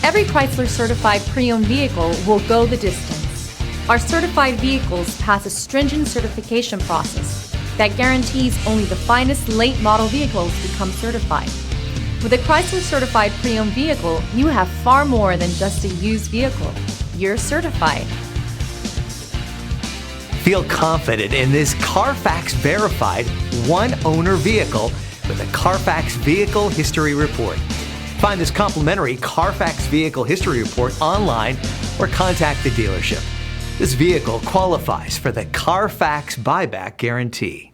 Every Chrysler certified pre-owned vehicle will go the distance. Our certified vehicles pass a stringent certification process that guarantees only the finest late model vehicles become certified. With a Chrysler certified pre-owned vehicle, you have far more than just a used vehicle. You're certified. Feel confident in this Carfax verified one-owner vehicle with a Carfax Vehicle History Report. Find this complimentary Carfax Vehicle History Report online or contact the dealership. This vehicle qualifies for the Carfax Buyback Guarantee.